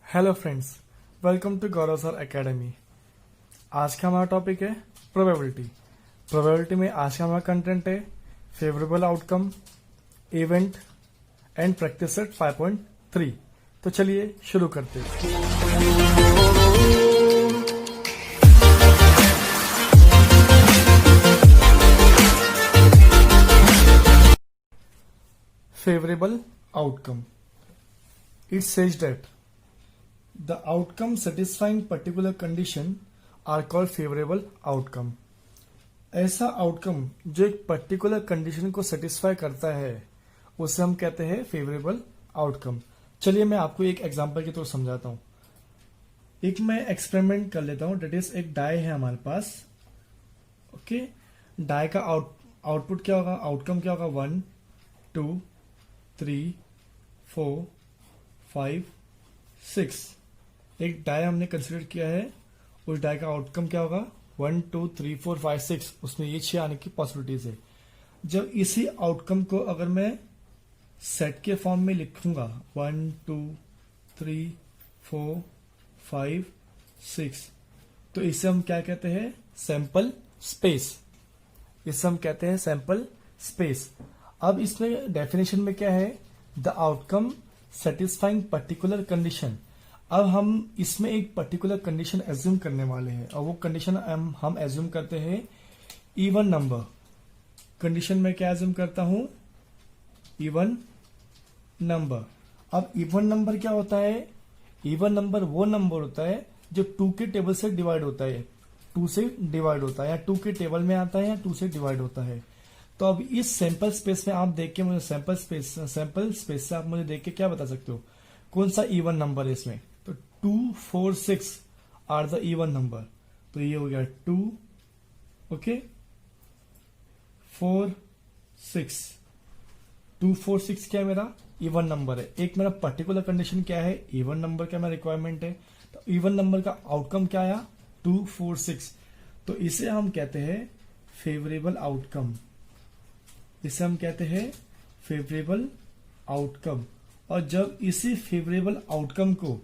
Hello friends, welcome to Gaurav sir academy. आज का हमारा टॉपिक है प्रोबेबिलिटी। प्रोबेबिलिटी में आज का हमारा कंटेंट है favourable outcome, event and practice set 5.3। तो चलिए शुरू करते हैं। Favourable outcome, it says that the outcome satisfying particular condition are called favorable outcome। ऐसा आउटकम जो एक पर्टिकुलर कंडीशन को सेटिस्फाई करता है उसे हम कहते हैं फेवरेबल आउटकम। चलिए मैं आपको एक एग्जांपल के थ्रू समझाता हूं। एक मैं एक्सपेरिमेंट कर लेता हूं। डेट इज एक डाई है हमारे पास। ओके, डाई का आउटपुट क्या होगा, आउटकम क्या होगा, 1 2 3 4 5 6। एक डाई हमने कंसिडर किया है, उस डाई का आउटकम क्या होगा, 1 2 3 4 5 6। उसमें ये 6 आने की पॉसिबिलिटीज है। जब इसी आउटकम को अगर मैं सेट के फॉर्म में लिखूंगा 1 2 3 4 5 6, तो इसे हम क्या कहते हैं, सैंपल स्पेस। इसे हम कहते हैं सैंपल स्पेस। अब इसमें डेफिनेशन में क्या है, the outcome satisfying particular condition. अब हम इसमें एक पर्टिकुलर कंडीशन एज्यूम करने वाले हैं और वो कंडीशन हम एज्यूम करते हैं इवन नंबर। कंडीशन में क्या एज्यूम करता हूं, इवन नंबर। अब इवन नंबर क्या होता है, इवन नंबर वो नंबर होता है जो 2 के टेबल से डिवाइड होता है, 2 से डिवाइड होता है, या 2 के टेबल में आता है, या 2 से डिवाइड होता है। तो अब इस सैंपल स्पेस में आप देख के मुझे सैंपल स्पेस से आप मुझे देख के क्या बता सकते हो, कौन सा इवन नंबर है इसमें। तो 2 4 6 आर द इवन नंबर। तो ये हो गया 2, ओके, 4 6। 2 4 6 क्या है, मेरा इवन नंबर है। एक मेरा पर्टिकुलर कंडीशन क्या है, इवन नंबर का मेरा रिक्वायरमेंट है। तो इवन नंबर का आउटकम क्या आया, 2 4 6। तो इसे हम कहते हैं फेवरेबल आउटकम। इसे हम कहते हैं फेवरेबल आउटकम। और जब इसी फेवरेबल आउटकम को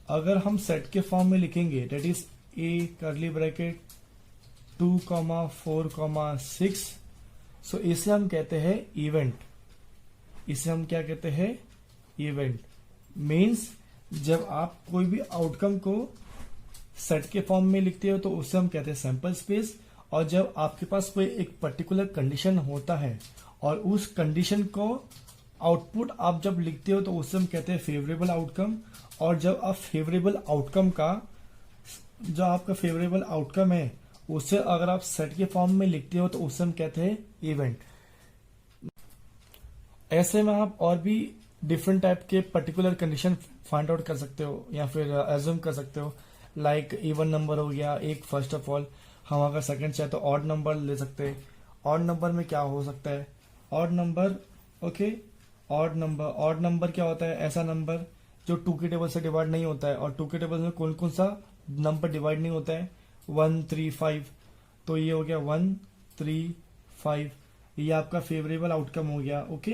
अगर हम सेट के फॉर्म में लिखेंगे, that is A curly bracket 2 4 6, so इसे हम कहते हैं इवेंट। इसे हम क्या कहते हैं, इवेंट। मीन्स जब आप कोई भी आउटकम को सेट के फॉर्म में लिखते हो तो उसे हम कहते हैं सैंपल स्पेस। और जब आपके पास कोई एक पर्टिकुलर कंडीशन होता है और उस कंडीशन को आउटपुट आप जब लिखते हो तो उसे हम कहते हैं फेवरेबल आउटकम। और जब आप फेवरेबल आउटकम का, जो आपका फेवरेबल आउटकम है, उसे अगर आप सेट के फॉर्म में लिखते हो तो उसे हम कहते हैं इवेंट। ऐसे में आप और भी डिफरेंट टाइप के पर्टिकुलर कंडीशन फाइंड आउट कर सकते हो या फिर एज्यूम कर सकते हो। लाइक इवन नंबर हो गया एक, फर्स्ट ऑफ ऑल हम अगर सेकंड चाहे तो ऑड नंबर ले सकते हैं। ऑड नंबर में क्या हो सकता है, odd number, okay, odd number क्या होता है, ऐसा नंबर जो 2 के टेबल से डिवाइड नहीं होता है। और 2 के टेबल में कौन कौन सा नंबर डिवाइड नहीं होता है, 1 3 5। तो ये हो गया 1 3 5, ये आपका फेवरेबल आउटकम हो गया। ओके,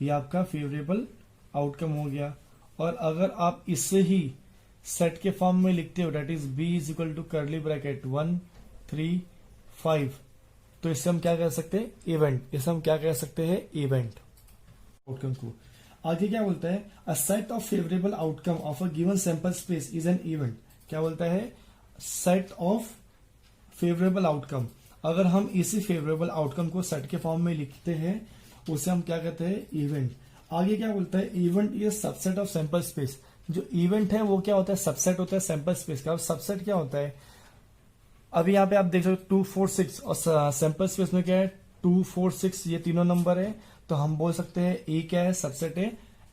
ये आपका फेवरेबल आउटकम हो गया। और अगर आप इससे ही सेट के फॉर्म में लिखते हो, that is B is equal to curly bracket 1 3 5, तो इससे हम क्या कह सकते हैं, इवेंट। इसे हम क्या कह सकते हैं, इवेंट आउटकम को। आगे क्या बोलता है, a set of favourable outcome of a given sample space is an event. क्या बोलता है, सेट ऑफ फेवरेबल आउटकम। अगर हम इसी फेवरेबल आउटकम को सेट के फॉर्म में लिखते हैं उसे हम क्या कहते हैं, इवेंट। आगे क्या बोलता है, event is subset of sample space. जो इवेंट है वो क्या होता है, सबसेट होता है सैंपल स्पेस का। सबसेट क्या होता है, अभी यहाँ पे आप देख सकते हो 2 4 6 और सैंपल स्पेस में क्या है, 2 4 6, ये तीनों नंबर है। तो हम बोल सकते हैं ए क्या है, सबसेट है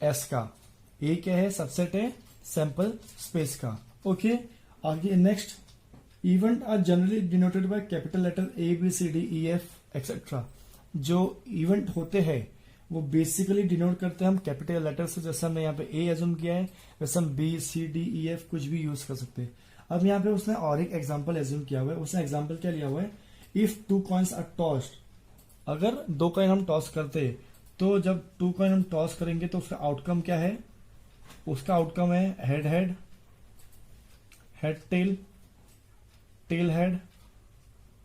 एस का। ए क्या है, सबसेट है सैंपल स्पेस का। ओके, आगे next, event are generally denoted by capital letter A B C D E F etcetera. जो इवेंट होते हैं वो बेसिकली डिनोट करते हैं हम कैपिटल लेटर से। जैसे हमने यहाँ पे ए एज्यूम किया है, वैसे हम B C D E F कुछ भी यूज कर सकते हैं। अब यहाँ पे उसने और एक एग्जाम्पल एज्यूम किया हुआ है। उसने एग्जाम्पल क्या लिया हुआ है, इफ 2 कॉइन्स आर टॉस्ड। अगर 2 कॉइन हम टॉस करते तो जब 2 कॉइन हम टॉस करेंगे तो उसका आउटकम क्या है, उसका आउटकम है head head head tail, tail head,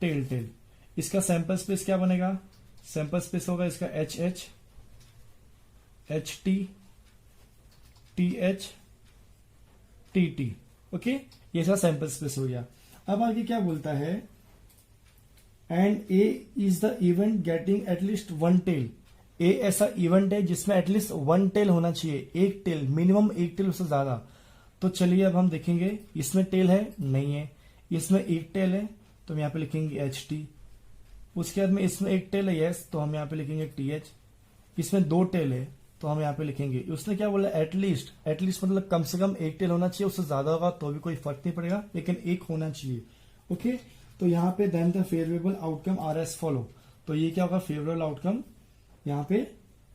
tail tail. इसका सैंपल स्पेस क्या बनेगा? सैंपल स्पेस होगा इसका H H, H T, T H, T T. Okay, ये इसका सैंपल स्पेस हो गया। अब आगे क्या बोलता है? And A is the event getting at least one tail. A ऐसा इवेंट है जिसमें एटलीस्ट वन टेल होना चाहिए, एक टेल, मिनिमम एक टेल, उससे ज्यादा। तो चलिए अब हम देखेंगे, इसमें टेल है? नहीं है। इसमें एक टेल है तो हम यहां पे लिखेंगे एच टी। उसके बाद में इसमें एक टेल है, यस, तो हम यहां पे लिखेंगे टी एच। इसमें दो टेल है तो हम यहां पे लिखेंगे, उसने क्या बोला? एटलीस्ट। एटलीस्ट मतलब कम से कम एक टेल होना चाहिए, उससे ज्यादा होगा तो भी कोई फर्क नहीं पड़ेगा, लेकिन एक होना चाहिए। ओके, तो यहाँ पे then the favourable outcome are as follow. तो ये क्या होगा? फेवरेबल आउटकम यहाँ पे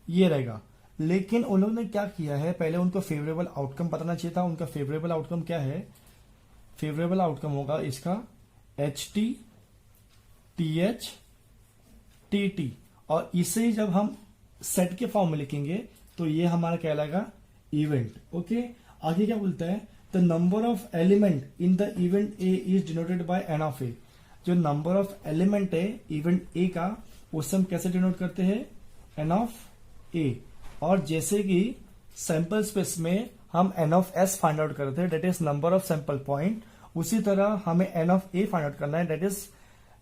ये रहेगा। लेकिन उन्होंने क्या किया है, पहले उनको फेवरेबल आउटकम बताना चाहिए था। उनका फेवरेबल आउटकम क्या है? फेवरेबल आउटकम होगा इसका H T, T H, T T. और इसे जब हम सेट के फॉर्म में लिखेंगे तो ये हमारा कहलाएगा इवेंट। ओके, आगे क्या बोलता है? The number of element in the event A is denoted by N of A. जो नंबर ऑफ एलिमेंट है इवेंट ए का, उसे हम कैसे डिनोट करते हैं? N of A. और जैसे कि सैंपल स्पेस में हम N of S find out करते हैं, that is number of sample point, उसी तरह हमें N of A find out करना है, that is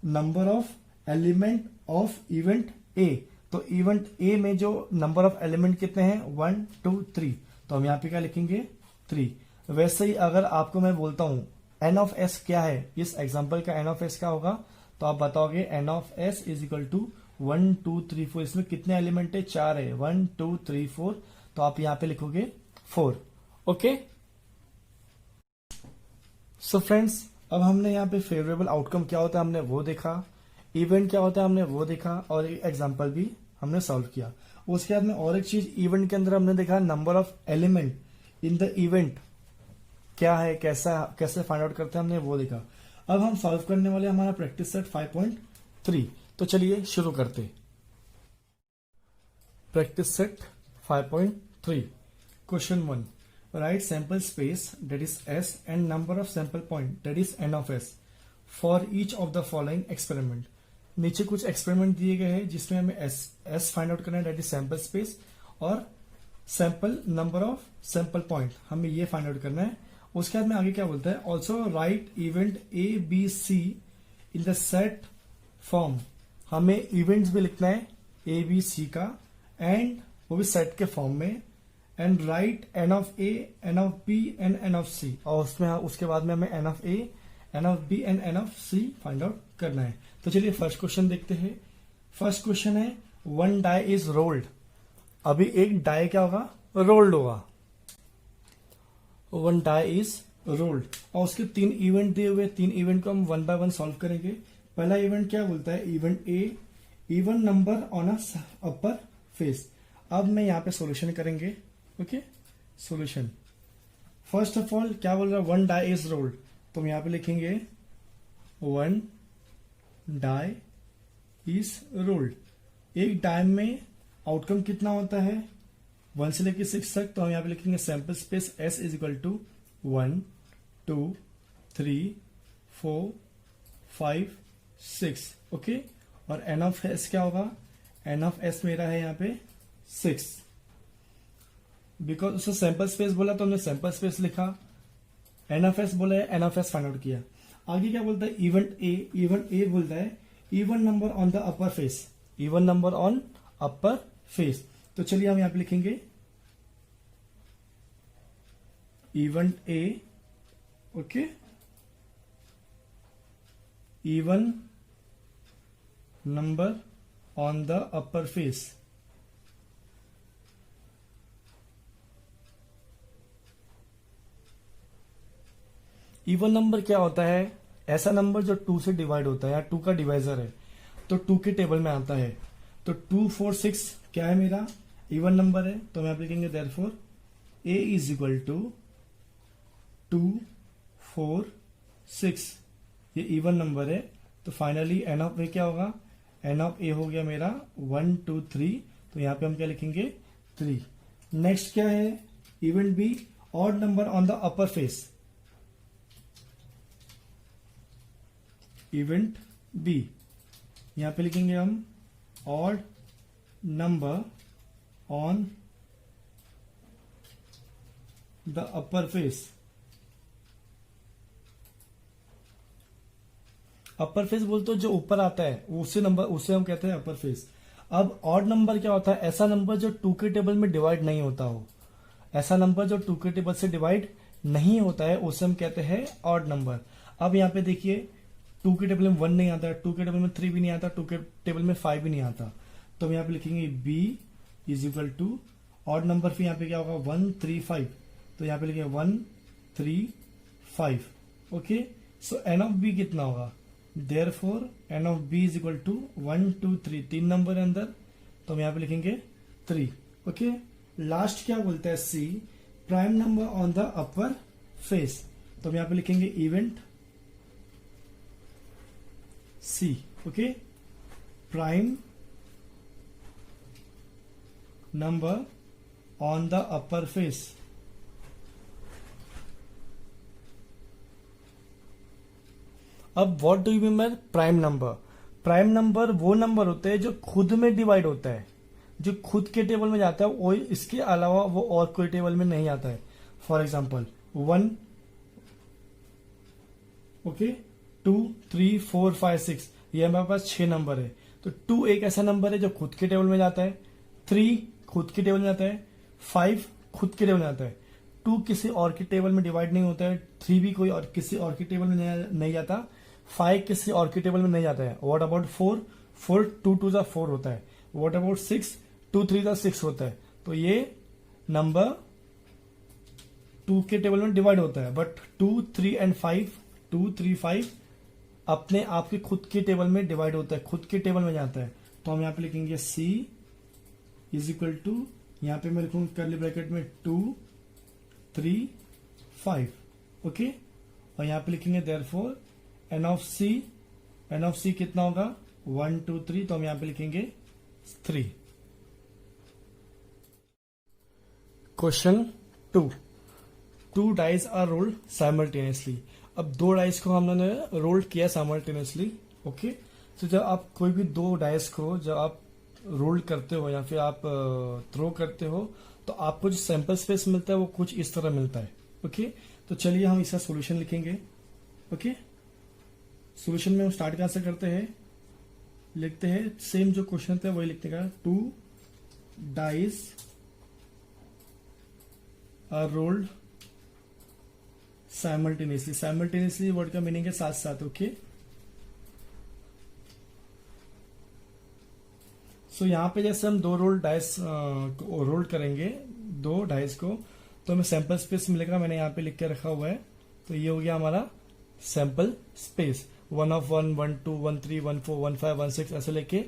number of element of event A. तो इवेंट ए में जो नंबर ऑफ एलिमेंट कितने हैं? 1 2 3, तो हम यहां पे क्या लिखेंगे? 3। वैसे ही अगर आपको मैं बोलता हूं एन ऑफ एस क्या है, इस एग्जांपल का एन ऑफ एस क्या होगा, तो आप बताओगे n of S is equal to 1 2 3 4। इसमें कितने एलिमेंट है? 4 है, 1 2 3 4, तो आप यहां पे लिखोगे 4। ओके, सो फ्रेंड्स, अब हमने यहाँ पे फेवरेबल आउटकम क्या होता है हमने वो देखा, इवेंट क्या होता है हमने वो देखा, और एक एग्जांपल भी हमने सॉल्व किया। उसके बाद में और एक चीज इवेंट के अंदर हमने देखा, number of element in the event क्या है, कैसे फाइंड आउट करते हैं हमने वो देखा। अब हम सॉल्व करने वाले हमारा प्रैक्टिस सेट 5.3। तो चलिए शुरू करते। Practice set 5.3, question 1, write sample space that is S and number of sample point that is n of S for each of the following experiment. नीचे कुछ एक्सपेरिमेंट दिए गए हैं जिसमें हमें एस फाइंड आउट करना है, डेट इज सैंपल स्पेस, और sample number of sample point हमें ये फाइंड आउट करना है। उसके बाद में आगे क्या बोलता है? Also write event A B C in the set form. हमें इवेंट्स भी लिखना है ए बी सी का, एंड वो भी सेट के फॉर्म में, and write N of A, N of B and N of C. और उसके बाद में हमें N of A, N of B and N of C find out करना है। तो चलिए फर्स्ट क्वेश्चन देखते हैं। फर्स्ट क्वेश्चन है, वन डाई इज रोल्ड। अभी एक डाई क्या होगा? रोल्ड होगा। वन डाई इज रोल्ड, और उसके 3 इवेंट दिए हुए, 3 इवेंट को हम 1 बाय 1 सॉल्व करेंगे। पहला इवेंट क्या बोलता है? Event A, even number on a upper face. अब मैं यहां पे सॉल्यूशन करेंगे। Okay, solution. First of all क्या बोल रहा है? वन डाई इज रोल्ड, तो हम यहां पे लिखेंगे वन डाई इज रोल्ड। एक डाई में आउटकम कितना होता है? 1 से लेकर 6 तक, तो हम यहां पे लिखेंगे sample space S is equal to 1 2 3 4 5 6। Okay, और एन ऑफ एस क्या होगा? एन ऑफ एस मेरा है यहाँ पे 6, बिकॉज उसने सैंपल स्पेस बोला तो हमने सैंपल स्पेस लिखा, एन ऑफ एस बोला है, n of S find out किया। आगे क्या बोलता है? इवेंट ए, इवेंट ए बोलता है even number on the upper face, even number on upper face. तो चलिए हम यहां पे लिखेंगे event A, okay, even number on the upper face. Even number क्या होता है? ऐसा नंबर जो 2 से डिवाइड होता है या 2 का डिवाइजर है, तो 2 के टेबल में आता है। तो 2 4 6 क्या है मेरा? इवन नंबर है, तो हम यहां पे लिखेंगे therefore A is equal to 2 4 6, ये इवन नंबर है। तो फाइनली एन ऑफ ए क्या होगा? एन ऑफ ए हो गया मेरा 1 2 3, तो यहां पे हम क्या लिखेंगे? 3। नेक्स्ट क्या है? Event B, odd number on the upper face. Event B, यहां पे लिखेंगे हम odd number on the upper face. Upper face बोलते जो ऊपर आता है उसे नंबर, उसे हम कहते हैं अपर फेस। अब ऑड नंबर क्या होता है? ऐसा नंबर जो 2 के टेबल में डिवाइड नहीं होता हो, ऐसा नंबर जो 2 के टेबल से डिवाइड नहीं होता है उसे हम कहते हैं ऑड नंबर। अब यहाँ पे देखिए 2 के टेबल में 1 नहीं आता, 2 के टेबल में 3 भी नहीं आता, 2 के टेबल में 5 भी नहीं आता, तो हम यहाँ पे लिखेंगे b is equal to odd number, फिर यहाँ पे क्या होगा 1 3 5, तो यहाँ पे लिखेंगे 1 3 5। Okay, so n of B कितना होगा? Therefore N of B is equal to 1 2 3, 3 number है अंदर, तो हम यहाँ पे लिखेंगे 3। ओके, लास्ट क्या बोलता है C, prime number on the upper face, तो हम यहाँ पे लिखेंगे event C. Okay, prime number on the upper face. अब what do you mean by prime number? Prime number वो नंबर होते हैं जो खुद में डिवाइड होता है, जो खुद के टेबल में जाता है, वो इसके अलावा वो और कोई टेबल में नहीं आता है। फॉर एग्जाम्पल 1, ओके, 2 3 4 5 6, ये हमारे पास 6 नंबर है, तो 2 एक ऐसा नंबर है जो खुद के टेबल में जाता है, 3 खुद के टेबल में जाता है, 5 खुद के टेबल में जाता है, 2 किसी और के टेबल में डिवाइड नहीं होता है, 3 भी कोई और किसी और के टेबल में नहीं जाता, 5 किसी और के टेबल में नहीं जाता है। What about 4? 4 2 2 जा 4 होता है। What about 6? 2 3 जा 6 होता है। तो ये नंबर 2 के टेबल में डिवाइड होता है, बट 2 3 एंड 5, 2 3 5 अपने आप के खुद के टेबल में डिवाइड होता है, खुद के टेबल में जाता है। तो हम यहाँ पे लिखेंगे C इज इक्वल टू, यहाँ पे मैं लिखूंगा कर्ली ब्रैकेट में 2 3 5। ओके, और यहाँ पे लिखेंगे therefore N of C, N of C कितना होगा 1 2 3, तो हम यहाँ पे लिखेंगे 3। Question 2, 2 dice are rolled simultaneously. अब 2 डाइस को हम लोगों ने रोल किया साइमल्टेनियसली। ओके, तो जब आप कोई भी 2 डाइस को जब आप रोल करते हो या फिर आप थ्रो करते हो, तो आपको जो सैंपल स्पेस मिलता है वो कुछ इस तरह मिलता है। ओके, तो चलिए हम इसका सॉल्यूशन लिखेंगे। ओके, सॉल्यूशन में हम स्टार्ट कहां से करते हैं? लिखते हैं सेम जो क्वेश्चन थे वही लिखने का, 2 dice are rolled simultaneously. Simultaneously word का मीनिंग है साथ साथ। ओके, सो यहां पे जैसे हम 2 रोल डाइस रोल करेंगे 2 डाइस को, तो हमें सैंपल स्पेस मिलेगा। मैंने यहाँ पे लिख के रखा हुआ है, तो ये हो गया हमारा सैंपल स्पेस। 1 of 1 1 2 1 3 1 4 1 5 1 6 ऐसे लेके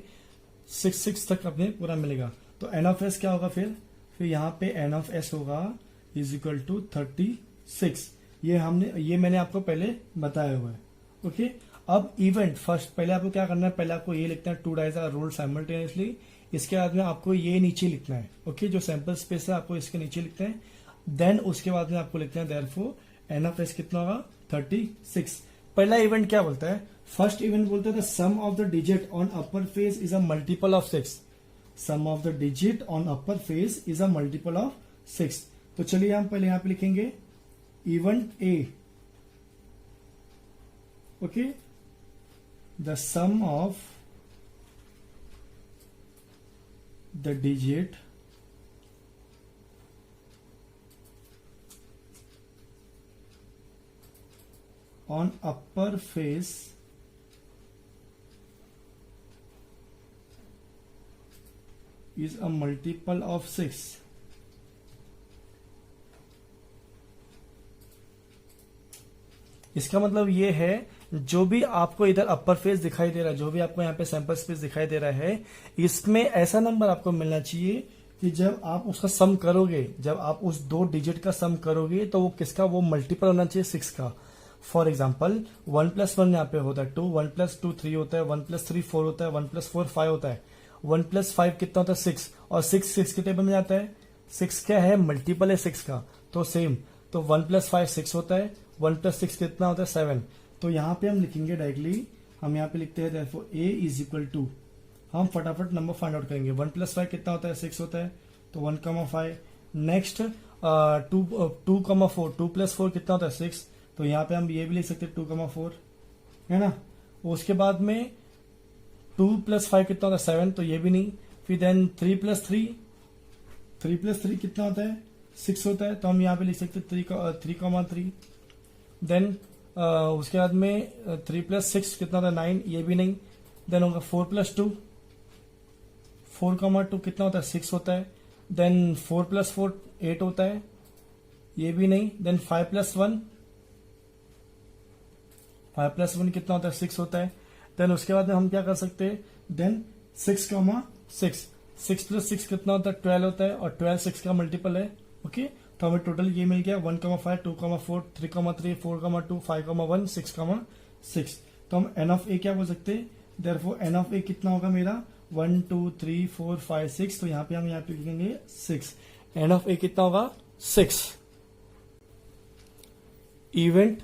6 तक अपने पूरा मिलेगा। तो एन ऑफ एस क्या होगा? फिर यहाँ पे एन ऑफ एस होगा इज इक्वल टू 36। ये मैंने आपको पहले बताया हुआ है। ओके, अब इवेंट फर्स्ट, पहले आपको क्या करना है? पहले आपको ये लिखना है 2 डाइस आर रोल्ड साइमल्टेनियसली। इसके बाद में आपको ये नीचे लिखना है। ओके, जो सैंपल स्पेस है आपको इसके नीचे लिखना है। देन उसके बाद में आपको लिखना है देयरफॉर एन ऑफ एस कितना होगा? 36। पहला इवेंट क्या बोलता है? फर्स्ट इवेंट बोलता है the sum of the digit on upper face is a multiple of 6। Sum of the digit on upper face is a multiple of 6। तो चलिए हम पहले यहां पे लिखेंगे event A. Okay, the sum of the digit on upper face is a multiple of 6. इसका मतलब ये है जो भी आपको इधर अपर फेस दिखाई दे रहा है, जो भी आपको यहाँ पे सैंपल स्पेस दिखाई दे रहा है, इसमें ऐसा नंबर आपको मिलना चाहिए कि जब आप उसका सम करोगे, जब आप उस 2 डिजिट का सम करोगे तो वो किसका? वो मल्टीपल होना चाहिए 6 का। फॉर एग्जाम्पल 1 + 1 यहाँ पे होता है 2, 1 + 2 3 होता है, 1 + 3 4 होता है, 1 + 4 5 होता है, 1 + 5 कितना होता है? 6, और 6 के टेबल में जाता है। 6 क्या है? मल्टीपल है 6 का, तो सेम। तो 1 + 5 6 होता है, 1 + 6 कितना होता है? 7। तो यहाँ पे हम लिखेंगे डायरेक्टली हम यहाँ पे लिखते हैं therefore a is equal to, हम फटाफट नंबर फाइंड आउट करेंगे। 1 + 5 कितना होता है, 6 होता है, तो 1,5। नेक्स्ट 2,4, 2 + 4 कितना होता है, 6, तो यहाँ पे हम ये भी लिख सकते हैं 2,4, है ना। उसके बाद में 2 + 5 कितना होता है, 7, तो ये भी नहीं। फिर देन 3 + 3 कितना होता है, 6 होता है, तो हम यहाँ पे लिख सकते हैं 3,3। देन उसके बाद में 3 + 6 कितना होता है, 9, ये भी नहीं। देन होगा 4 + 2, 4,2 कितना होता है, 6 होता है। देन 4 + 4 8 होता है, ये भी नहीं। देन 5 + 1, 5 + 1 कितना होता है, 6 होता है। देन उसके बाद में हम क्या कर सकते हैं, देन 6,6, 6 + 6 कितना होता है, 12 होता है, और 12 6 का मल्टीपल है। ओके, तो हमें टोटल ये मिल गया 1,5, 2,4, 3,3, 4,2, 5,1, 6,6। तो हम n ऑफ a क्या बोल सकते हैं, देयरफॉर n ऑफ a कितना होगा मेरा, 1 2 3 4 5 6, तो यहाँ पे हम यहाँ पे लिखेंगे 6। n ऑफ a कितना होगा, 6। इवेंट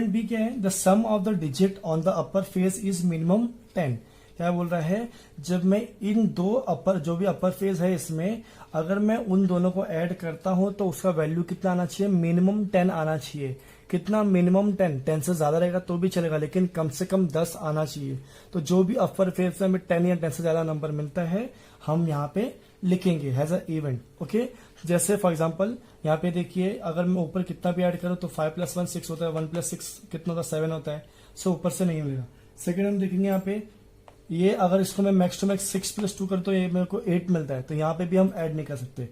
बी क्या है, the sum of the digit on the upper face is minimum 10। क्या बोल रहा है, जब मैं इन दो अपर, जो भी अपर फेज है इसमें, अगर मैं उन दोनों को ऐड करता हूं तो उसका वैल्यू कितना आना चाहिए, मिनिमम 10 आना चाहिए। कितना, मिनिमम 10 से ज्यादा रहेगा तो भी चलेगा, लेकिन कम से कम 10 आना चाहिए। तो जो भी अपर फेज में हमें 10 या 10 से ज्यादा नंबर मिलता है, हम यहाँ पे लिखेंगे हैज अ इवेंट। ओके, जैसे फॉर एग्जांपल यहाँ पे देखिए, अगर मैं ऊपर कितना भी ऐड करूं तो 5 + 1 6 होता है, 1 + 6 कितना होता है, 7 होता है। सो ऊपर से नहीं मिलेगा। सेकंड हम देखेंगे यहाँ पे, ये अगर इसको मैं मैक्स टू मैक्स 6 + 2 कर तो ये मेरे को 8 मिलता है, तो यहाँ पे भी हम ऐड नहीं कर सकते।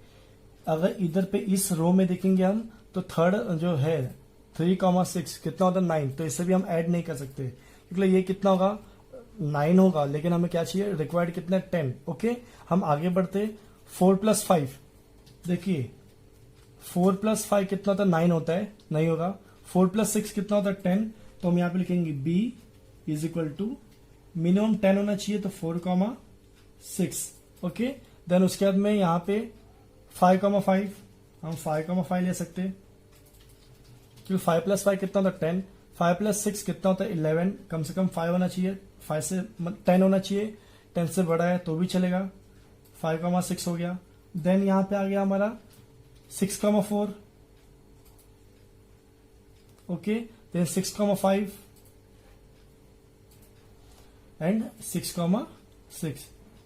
अगर इधर पे इस रो में देखेंगे हम, तो थर्ड जो है 3,6 कितना होता है, 9, तो इससे भी हम ऐड नहीं कर सकते, क्योंकि ये कितना होगा, 9 होगा, लेकिन हमें क्या चाहिए, रिक्वायर्ड कितना है, 10। ओके, हम आगे बढ़ते। 4 + 5, देखिए 4 + 5 कितना होता है, 9 होता है, नहीं होगा। 4 + 6 कितना होता है, 10, तो हम यहाँ पे लिखेंगे b is equal to, minimum 10 होना चाहिए, तो 4,6। ओके, देन उसके बाद में यहाँ पे 5,5, हम 5,5 ले सकते हैं, क्योंकि 5 + 5 कितना होता है, 10। 5 + 6 कितना होता है, 11, कम से कम 5 होना चाहिए, 5 से 10 होना चाहिए, 10 से बड़ा है तो भी चलेगा। 5,6 हो गया। देन यहाँ पे आ गया हमारा 6,4, ओके, देन 6,5 एंड 6,6।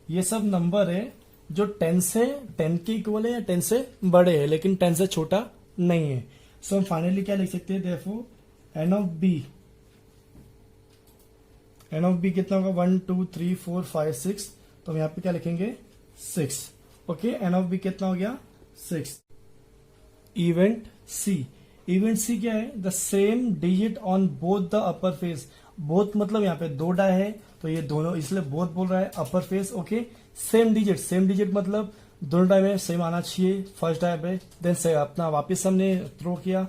ये सब नंबर है जो 10 के इक्वल है या 10 से बड़े है, लेकिन 10 से छोटा नहीं है। सो हम फाइनली क्या लिख सकते हैं, देयरफॉर n ऑफ b कितना होगा, 1 2 3 4 5 6, तो हम यहाँ पे क्या लिखेंगे, 6। ओके, n ऑफ b कितना हो गया, 6। इवेंट सी क्या है, the same digit on both the upper face. Both मतलब यहाँ पे 2 डाई है, तो ये दोनों, इसलिए बोथ बोल रहा है, अपर फेस। ओके, सेम डिजिट मतलब दोनों डाई में सेम आना चाहिए, फर्स्ट डाई पे। देन से अपना वापस हमने थ्रो किया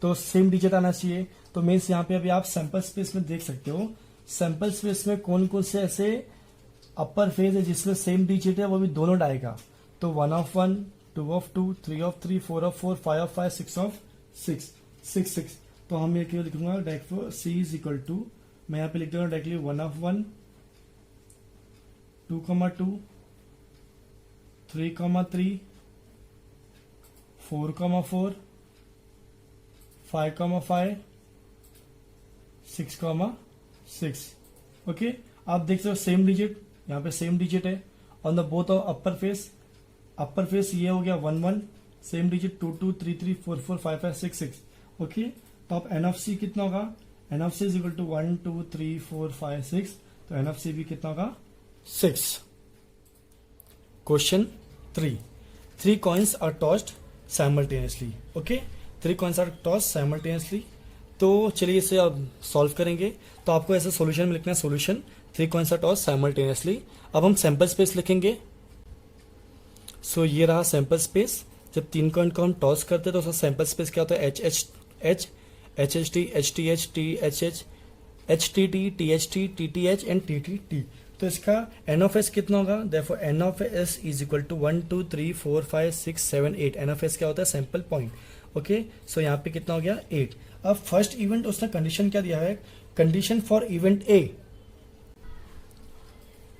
तो सेम डिजिट आना चाहिए। तो मीन्स यहाँ पे अभी आप सैंपल स्पेस में देख सकते हो, सैंपल स्पेस में कौन कौन से ऐसे अपर फेज है जिसमें सेम डिजिट है, वो भी दोनों डाई का। तो 1 of 1, 2 of 2, 3 of 3, 4 of 4, 5 of 5, 6 of 6, 6 6। तो हम ये क्यों लिखूंगा, direct c is equal to, मैं यहाँ पे लिख दूंगा डायरेक्टली 1 of 1, 2,2, 3,3, 4,4, 5,5, 6,6। ओके, आप देख सकते हो सेम डिजिट, यहाँ पे सेम डिजिट है on the both of upper face ये हो गया 1 1, सेम डिजिट 2 2, 3 3, 4 4, 5 5, 6 6। ओके, तो अब एन ऑफ सी कितना होगा, n of C is equal to 1 2 3 4 5 6, तो एन ऑफ सी भी कितना होगा, 6। Question 3 coins are tossed simultaneously। Okay, 3 coins are tossed simultaneously। तो चलिए इसे अब सॉल्व करेंगे। तो आपको ऐसा सॉल्यूशन में लिखना है, solution 3 coins are tossed simultaneously। अब हम सैंपल स्पेस लिखेंगे। सो ये रहा सैंपल स्पेस। जब 3 कॉइन को हम टॉस करते हैं तो उसका सैंपल स्पेस क्या होता है, H H H, H H T, H T H, T H H, H T T, T H T, T T H and T T T. तो इसका एन ऑफ एस कितना होगा, therefore N of S is equal to 1 2 3 4 5 6 7 8। N of S क्या होता है, sample point. Okay, सो यहाँ पे कितना हो गया, 8। अब फर्स्ट इवेंट उसने कंडीशन क्या दिया है, condition for event A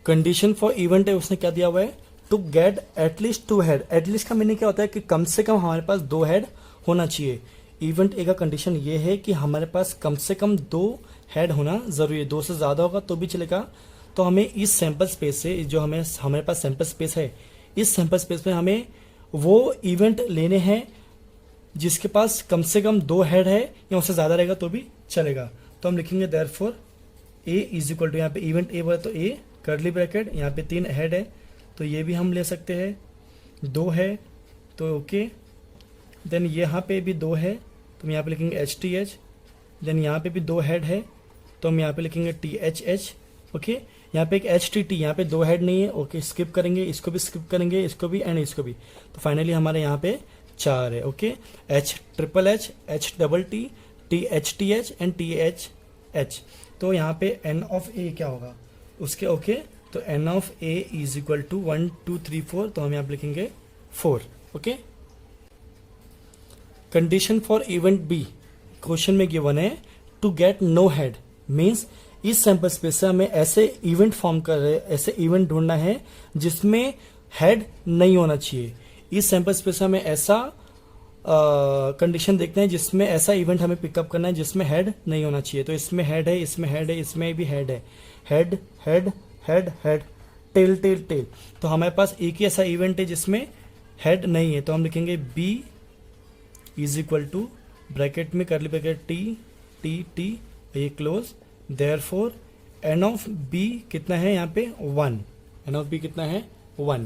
condition for event है, उसने क्या दिया हुआ है, टू गेट एटलीस्ट 2 हेड। एटलीस्ट का मीनिंग क्या होता है कि कम से कम हमारे पास 2 हेड होना चाहिए। इवेंट ए का कंडीशन ये है कि हमारे पास कम से कम 2 हेड होना जरूरी है, 2 से ज्यादा होगा तो भी चलेगा। तो हमें इस सैंपल स्पेस से, जो हमारे पास सैंपल स्पेस है, इस सैंपल स्पेस में हमें वो इवेंट लेने हैं जिसके पास कम से कम 2 हेड है, या उससे ज्यादा रहेगा तो भी चलेगा। तो हम लिखेंगे therefore A is equal to, यहाँ पे इवेंट ए बोला तो ए कर्ली ब्रैकेट, यहाँ पे 3 हेड है तो ये भी हम ले सकते हैं, 2 है तो ओके। देन यहाँ पे भी 2 है तो हम यहाँ पे लिखेंगे एच टी एच। देन यहाँ पे भी 2 हेड है तो हम यहाँ पे लिखेंगे टी एच एच। ओके, यहाँ पे एक एच टी टी, यहाँ पे 2 हेड नहीं है, ओके स्किप करेंगे, इसको भी स्किप करेंगे, इसको भी एंड इसको भी। तो फाइनली हमारे यहाँ पे 4 है। Okay, H triple H, H double T, T H T H and T H H. तो यहाँ पे एन ऑफ ए क्या होगा उसके, ओके तो n of A is equal to 1 2 3 4, तो हम यहाँ पे लिखेंगे 4। Okay, condition for event B question में गिवन है to get no head, means इस सैंपल स्पेस से हमें ऐसे इवेंट फॉर्म कर रहे, ऐसे इवेंट ढूंढना है जिसमें हेड नहीं होना चाहिए। इस सैंपल स्पेस से हमें ऐसा कंडीशन देखते हैं जिसमें ऐसा इवेंट हमें पिकअप करना है जिसमें हेड नहीं होना चाहिए। तो इसमें हेड है, इसमें हेड है, इसमें भी हेड है, head head head head, tail tail tail. तो हमारे पास एक ही ऐसा इवेंट है जिसमें हेड नहीं है, तो हम लिखेंगे B is equal to bracket में curly bracket T T T, ये close, therefore N of B कितना है यहाँ पे 1, एन ऑफ बी कितना है 1।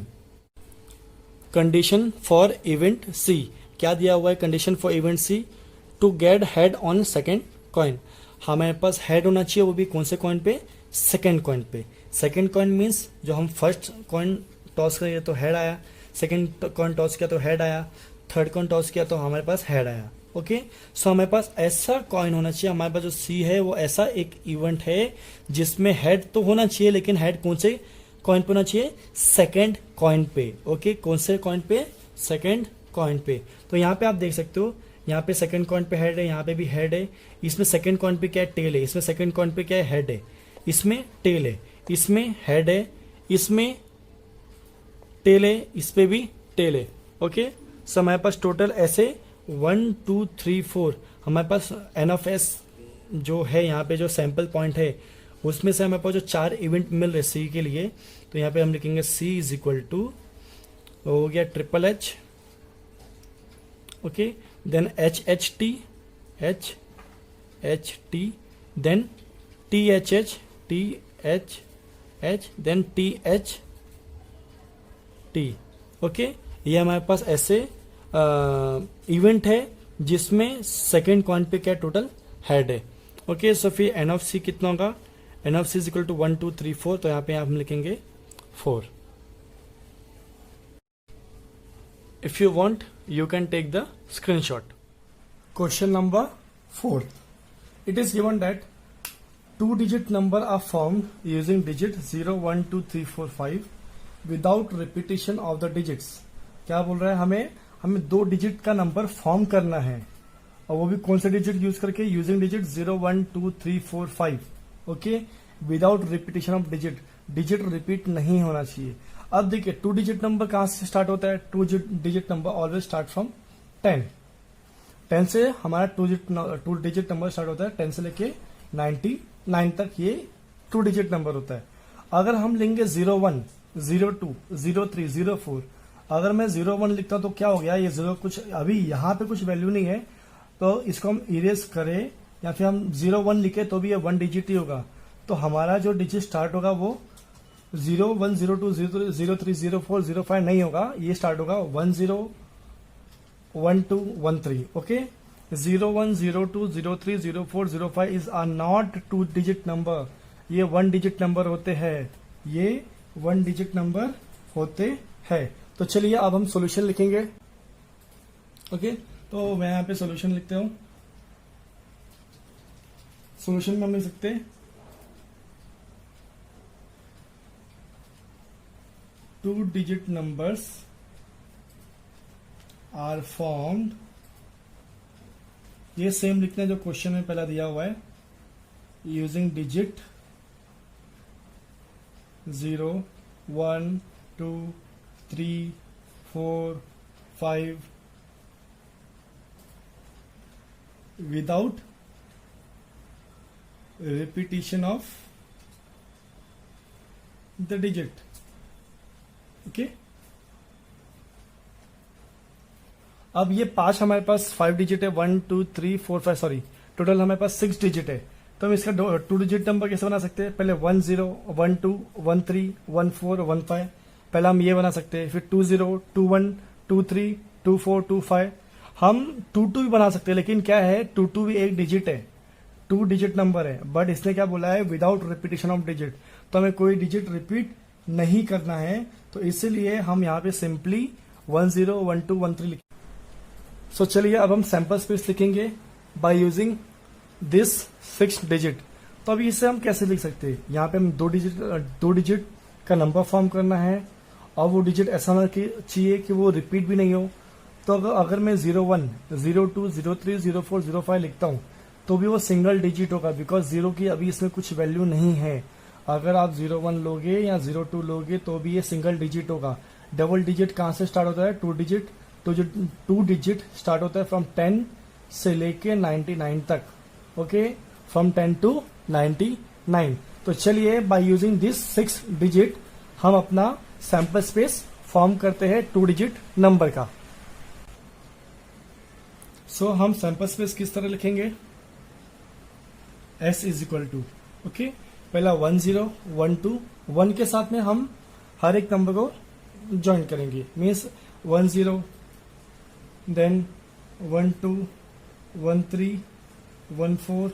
कंडीशन फॉर इवेंट सी क्या दिया हुआ है, condition for event C to get head on second coin. हमारे पास हेड होना चाहिए, वो भी कौन से कॉइन पे, सेकेंड कॉइन पे। सेकेंड कॉइन मीन्स जो हम फर्स्ट कॉइन टॉस करेंगे तो हेड आया, सेकेंड कॉइन टॉस किया तो हेड आया, थर्ड कॉइन टॉस किया तो हमारे पास हेड आया। ओके, सो हमारे पास ऐसा कॉइन होना चाहिए, हमारे पास जो सी है वो ऐसा एक इवेंट है जिसमें हेड तो होना चाहिए, लेकिन हेड कौन से कॉइन पे होना चाहिए, सेकेंड कॉइन पे। ओके, कौन से कॉइन पे, सेकेंड कॉइन पे। तो यहाँ पे आप देख सकते हो, यहाँ पे सेकंड कॉइन पे हेड है, यहाँ पे भी हेड है, इसमें सेकंड कॉइन पे क्या है, टेल है, इसमें सेकंड कॉइन पे क्या है, हेड है, इसमें टेल है, इसमें हेड है, इसमें टेल है, इस पे भी टेल है। ओके, सो हमारे पास टोटल ऐसे 1 2 3 4 हमारे पास एन ऑफ एस जो है, यहाँ पे जो सैंपल पॉइंट है उसमें से हमारे पास जो 4 इवेंट मिल रहे सी के लिए, तो यहाँ पे हम लिखेंगे सी इज इक्वल टू, हो गया triple H, okay, then H H T, H H T, then T H H, T H H, then T H T. Okay, ये हमारे पास ऐसे इवेंट है जिसमें सेकेंड कॉइन पे क्या टोटल हेड है। ओके, सो फिर एन ऑफ सी कितना होगा, n of C is equal to 1 2 3 4, तो यहाँ पे हम लिखेंगे 4। If you want, you can take the screenshot. Question number 4. It is given that 2-digit number are formed using digit 0 1 2 3 4 5 without repetition of the digits. क्या बोल रहा है, हमें 2 डिजिट का नंबर फॉर्म करना है, और वो भी कौन से डिजिट यूज करके, using digit 0 1 2 3 4 5। Okay, without repetition of digit, digit repeat नहीं होना चाहिए। अब देखिए 2 डिजिट नंबर कहां से स्टार्ट होता है, 2 digit number always start from 10। 10 से हमारा 2 डिजिट नंबर स्टार्ट होता है, 10 से लेके 99 तक ये 2 डिजिट नंबर होता है। अगर हम लेंगे 01 02 03 04, अगर मैं 01 लिखता हूं तो क्या हो गया, ये 0 कुछ अभी यहाँ पे कुछ वैल्यू नहीं है, तो इसको हम इरेज करें या फिर हम 01 लिखे तो भी ये 1 डिजिट ही होगा। तो हमारा जो डिजिट स्टार्ट होगा वो 0 1 0 2 0 3 0 4 0 5 नहीं होगा, ये स्टार्ट होगा 1 0 1 2 1 3। Okay, 0 1 0 2 0 3 0 4 0 5 is are not 2 digit number, ये 1 डिजिट नंबर होते हैं, ये 1 डिजिट नंबर होते हैं। तो चलिए अब हम सॉल्यूशन लिखेंगे। ओके, तो मैं यहाँ पे सॉल्यूशन लिखते हूं। सॉल्यूशन में हम लिख सकते हैं 2 digit numbers are formed, ये सेम लिखना है जो क्वेश्चन में पहला दिया हुआ है, using digit 0 1 2 3 4 5 without repetition of the digit. Okay अब ये 5 हमारे पास 5 डिजिट है, 1 2 3 4 5 सॉरी टोटल हमारे पास 6 डिजिट है। तो हम इसका 2 डिजिट नंबर कैसे बना सकते हैं? पहले 1 0 1 2 1 3 1 4 1 5 पहला हम ये बना सकते हैं, फिर 2 0 2 1 2 3 2 4 2 5 हम 2 2 भी बना सकते हैं, लेकिन क्या है 2 2 भी एक डिजिट है, 2 डिजिट नंबर है, बट इसने क्या बोला है विदाउट रिपीटेशन ऑफ डिजिट, तो हमें कोई डिजिट रिपीट नहीं करना है, तो इसीलिए हम यहाँ पे सिंपली 1 0 1 2 1 3 लिखेंगे। सो चलिए अब हम सैंपल स्पेस लिखेंगे बाय यूजिंग दिस 6 डिजिट। तो अभी इसे हम कैसे लिख सकते हैं? यहाँ पे हम 2 डिजिट का नंबर फॉर्म करना है और वो डिजिट ऐसा होना चाहिए कि वो रिपीट भी नहीं हो। तो अगर मैं 01 02 03 04 05 लिखता हूँ तो भी वो सिंगल डिजिट होगा, बिकॉज 0 की अभी इसमें कुछ वैल्यू नहीं है। अगर आप 01 लोगे या 02 लोगे तो भी ये सिंगल डिजिट होगा। डबल डिजिट कहाँ से स्टार्ट होता है? 2 डिजिट। तो जो 2 डिजिट स्टार्ट होता है फ्रॉम 10 से लेके 99 तक। Okay, from 10 to 99। तो चलिए बाय यूजिंग दिस 6 डिजिट हम अपना सैंपल स्पेस फॉर्म करते हैं 2 डिजिट नंबर का। सो हम सैंपल स्पेस किस तरह लिखेंगे? S is equal to, okay, पहला 1 0 1 2 1 के साथ में हम हर एक नंबर को ज्वाइन करेंगे, मीन्स 1 0 देन 1 2 1 3 1 4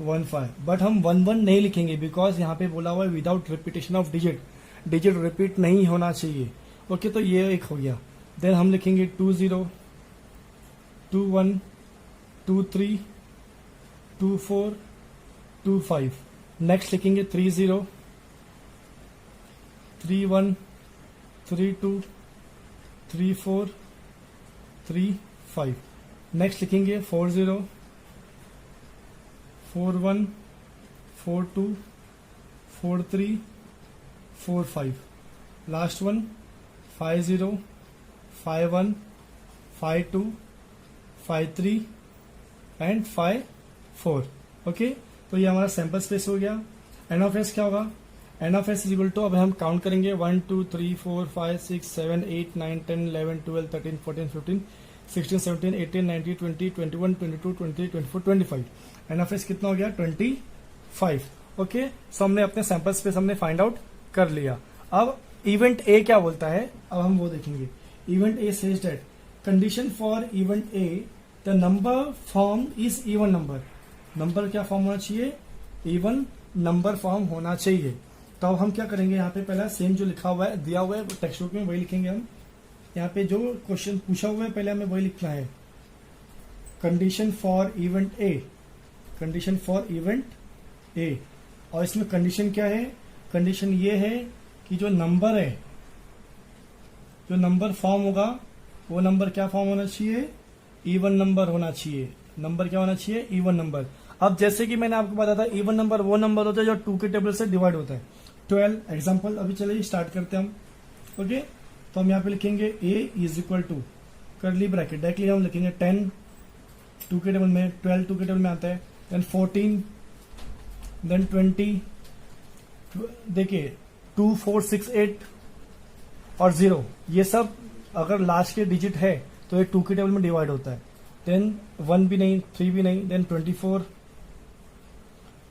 1 5, बट हम 1 1 नहीं लिखेंगे बिकॉज यहाँ पे बोला हुआ है without repetition of digit, digit repeat नहीं होना चाहिए। ओके, तो ये एक हो गया। देन हम लिखेंगे 2 0 2 1 2 3 2 4 2 5। नेक्स्ट लिखेंगे 3 0 3 1 3 2 3 4 3 5। नेक्स्ट लिखेंगे 4 0 4 1 4 2 4 3 4 5। Last one 5 0 5 1 5 2 5 3 and 5 4। ओके, तो ये हमारा सैंपल स्पेस हो गया। एन ऑफ एस क्या होगा? N of S is equal to, अब हम काउंट करेंगे 1 2 3 4 5 6 7 8 9 10 11 12 13 14 15 16 17 18 19 20 21 22 23 24 25। एन ऑफ एस कितना हो गया? 25। ओके, सो हमने अपने सैंपल स्पेस हमने फाइंड आउट कर लिया। अब इवेंट ए क्या बोलता है, अब हम वो देखेंगे। Event A says that condition for event A the number form is even number. Number क्या फॉर्म होना चाहिए? इवन नंबर फॉर्म होना चाहिए। तो अब हम क्या करेंगे, यहाँ पे पहला सेम जो लिखा हुआ है दिया हुआ है टेक्स्ट बुक में वही लिखेंगे हम। यहाँ पे जो क्वेश्चन पूछा हुआ है पहले हमें वही लिखना है। Condition for event A, condition for event ए, और इसमें कंडीशन क्या है? कंडीशन ये है कि जो नंबर है, जो नंबर फॉर्म होगा वो नंबर क्या फॉर्म होना चाहिए? इवन नंबर होना चाहिए। नंबर क्या होना चाहिए? Even number. अब जैसे कि मैंने आपको बताया था इवन नंबर वो नंबर होता है जो 2 के टेबल से डिवाइड होता है। 12 एग्जाम्पल अभी चलिए स्टार्ट करते हैं हम। ओके, तो हम यहाँ पे लिखेंगे a is equal to curly bracket, directly हम लिखेंगे 10 2 के टेबल में, 12 2 के टेबल में आता है, देन 14 देन 20, देखिए 2 4 6 8 और 0, ये सब अगर लास्ट के डिजिट है तो ये 2 के टेबल में डिवाइड होता है। देन 1 भी नहीं, 3 भी नहीं, देन 24,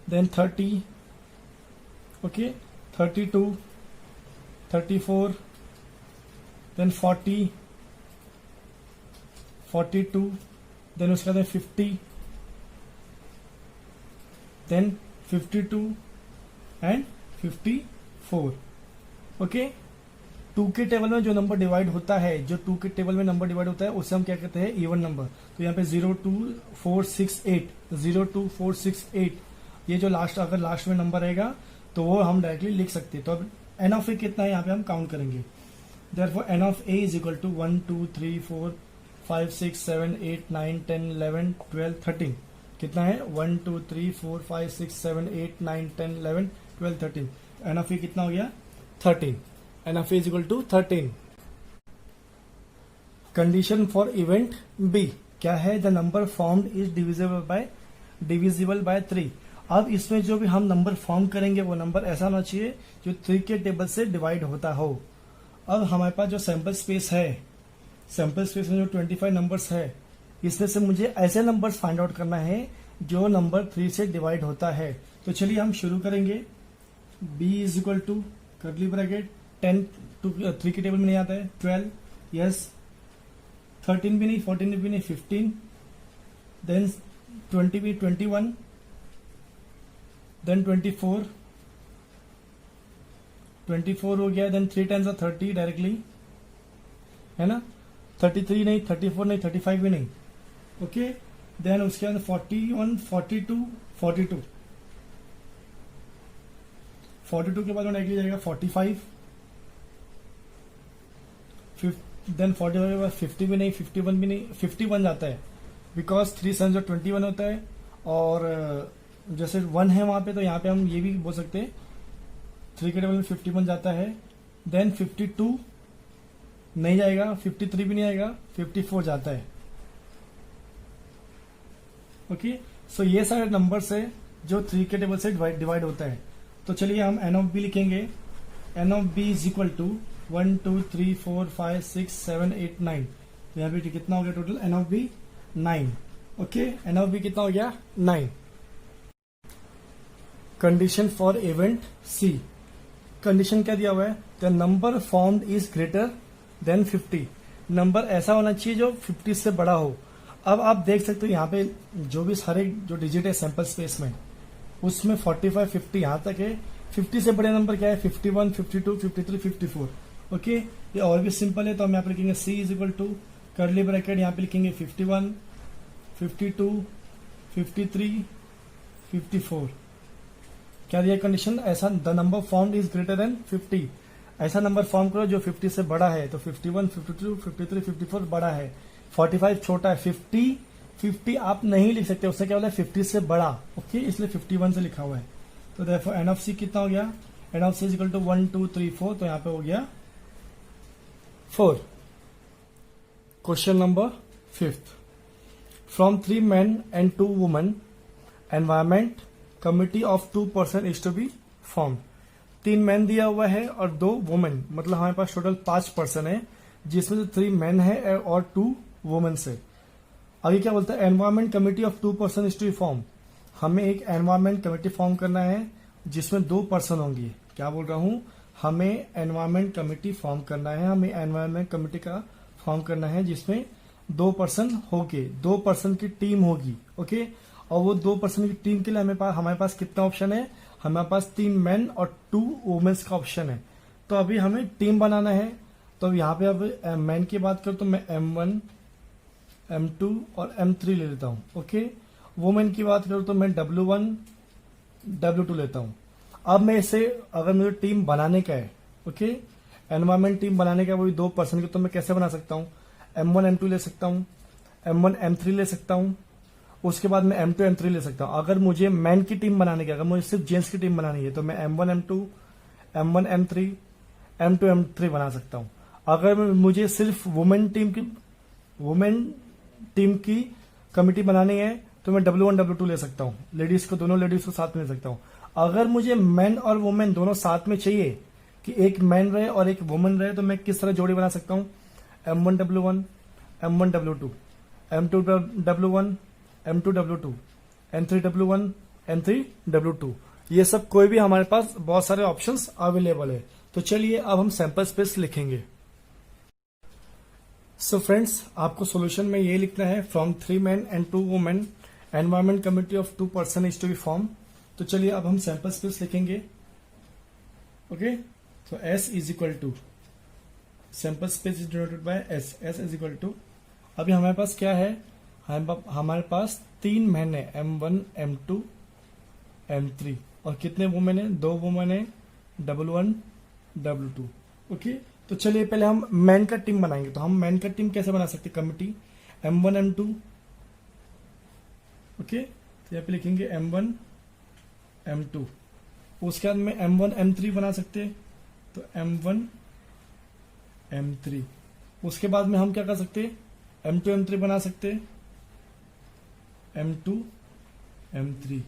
देन 30, ओके 32 34, देन 40 42, देन उसके बाद 50, देन 52 एंड 54। ओके, 2 के टेबल में जो नंबर डिवाइड होता है, जो 2 के टेबल में नंबर डिवाइड होता है उसे हम क्या कहते हैं? Even number. तो यहाँ पे 0 2 4 6 8 0 2 4 6 8, ये जो लास्ट अगर लास्ट में नंबर रहेगा तो वो हम डायरेक्टली लिख सकते हैं। तो अब एन ऑफ ए कितना है यहाँ पे हम काउंट करेंगे। Therefore N of A is equal to 1 2 3 4 5 6 7 8 9 10 11 12 13। कितना है? 1 2 3 4 5 6 7 8 9 10 11 12 13। एन ऑफ ए कितना हो गया 13, n of A is equal to 13। Condition for event B क्या है, the number formed is divisible by 3। अब इसमें जो भी हम नंबर फॉर्म करेंगे वो नंबर ऐसा होना चाहिए जो 3 के टेबल से डिवाइड होता हो। अब हमारे पास जो सैंपल स्पेस है, सैंपल स्पेस में जो 25 नंबर्स है, इसमें से मुझे ऐसे नंबर्स फाइंड आउट करना है जो नंबर 3 से डिवाइड होता है। तो चलिए हम शुरू करेंगे। b is equal to curly bracket 10 to 3 के टेबल में नहीं आता है 12, यस 13 भी नहीं, 14 भी नहीं, 15, देन 20 भी 21, देन 24 हो गया, देन 3 टाइम्स 30 डायरेक्टली, है ना, 33 नहीं, 34 नहीं, 35 भी नहीं, ओके। देन उसके बाद 41, 42, 42 के बाद डायरेक्टली जाएगा 45, देन 45 के बाद 50 भी नहीं, 51 भी नहीं, 51 जाता है बिकॉज 3 7 जो 21 होता है, और जैसे 1 है वहां पे, तो यहाँ पे हम ये भी बोल सकते हैं 3 के टेबल में 51 जाता है। देन 52 नहीं जाएगा, 53 भी नहीं आएगा, 54 जाता है, ओके। सो ये सारे नंबर्स है जो 3 के टेबल से डिवाइड होता है। तो चलिए हम एन ऑफ बी लिखेंगे। N of B is equal to 1 2 3 4 5 6 7 8 9। तो यहाँ पे कितना हो गया total, n of B 9, okay. N of B कितना हो गया 9। Condition for event C, condition क्या दिया हुआ है, the number formed is greater than 50। Number ऐसा होना चाहिए जो 50 से बड़ा हो। अब आप देख सकते हो यहाँ पे जो भी सारे जो डिजिट है सैंपल स्पेस में, उसमें 45 50 यहां तक है। 50 से बड़े नंबर क्या है, 51 52 53 54, ओके। ये और भी सिंपल है, तो हम यहाँ पे लिखेंगे C is equal to curly bracket, यहाँ पे लिखेंगे 51 52 53 54। क्या दिया कंडीशन, ऐसा the number formed is greater than 50। ऐसा नंबर फॉर्म करो जो 50 से बड़ा है। तो 51 52 53 54 बड़ा है, 45 छोटा है, 50 आप नहीं लिख सकते, उससे क्या बोला है 50 से बड़ा, ओके, इसलिए 51 से लिखा हुआ है। तो देखो एन ऑफ सी कितना हो गया, n of C is equal to 1 2 3 4, तो यहां पे हो गया 4। Question number 5, from 3 men and 2 women, environment committee of 2 person is to be form. 3 man दिया हुआ है और 2 वुमेन, मतलब हमारे पास टोटल 5 पर्सन है, जिसमें से 3 मैन है और 2 वुमेन से। आगे क्या बोलता है, environment committee of 2 person is to be form. हमें एक एनवायरमेंट कमिटी फॉर्म करना है जिसमें 2 पर्सन होंगे। क्या बोल रहा हूं, हमें एनवायरमेंट कमिटी फॉर्म करना है, हमें एनवायरमेंट कमिटी का फॉर्म करना है जिसमें 2 पर्सन होंगे, 2 पर्सन की टीम होगी, ओके। और वो 2 पर्सन की टीम के लिए हमारे पास कितना ऑप्शन है, हमारे पास 3 मैन और 2 वुमेन्स का ऑप्शन है। तो अभी हमें टीम बनाना है। तो यहाँ पे अब मैन की बात करूं तो मैं M1 M2 और M3 ले लेता हूं, ओके। वुमेन की बात करूं तो मैं W1 W2 लेता हूं। अब मैं इसे, अगर मुझे टीम बनाने का है, ओके, एनवायरमेंट टीम बनाने का, वो भी 2 पर्सन की, तो मैं कैसे बना सकता हूं, M1 M2 ले सकता हूं, M1 M3 ले सकता हूं, उसके बाद मैं M2 M3 ले सकता हूं। अगर मुझे मैन की टीम बनाने की, अगर मुझे सिर्फ जेंट्स की टीम बनानी है, तो मैं M1 M2 M1 M3 M2 M3 बना सकता हूं। अगर मुझे सिर्फ वुमेन टीम की कमिटी बनानी है, तो मैं W1 W2 ले सकता हूं, लेडीज को, दोनों लेडीज को साथ में ले सकता हूं। अगर मुझे मैन और वुमेन दोनों साथ में चाहिए कि एक मैन रहे और एक वुमेन रहे, तो मैं किस तरह जोड़ी बना सकता हूं, M1 W1 M1 W2 M2 W1 M2 W2 M3 W1 M3 W2। ये सब कोई भी हमारे पास बहुत सारे ऑप्शंस अवेलेबल है। तो चलिए अब हम सैंपल स्पेस लिखेंगे। सो फ्रेंड्स, आपको सॉल्यूशन में ये लिखना है, from 3 men and 2 women, environment committee of 2 person is to be form. तो चलिए अब हम सैंपल स्पेस लिखेंगे, ओके। तो S is equal to, sample space is denoted by S, S is equal to, अभी हमारे पास क्या है, हमारे पास 3 मैन है, M1 M2 M3, और कितने वुमेन है, 2 वुमेन है, W1 W2, ओके। तो चलिए पहले हम मैन का टीम बनाएंगे। तो हम मैन का टीम कैसे बना सकते, कमिटी M1 M2, ओके। तो यहाँ पे लिखेंगे M1 M2, उसके बाद में M1 M3 बना सकते हैं, तो M1 M3। उसके बाद में हम क्या कर सकते हैं, M2 M3 बना सकते हैं, M2 M3।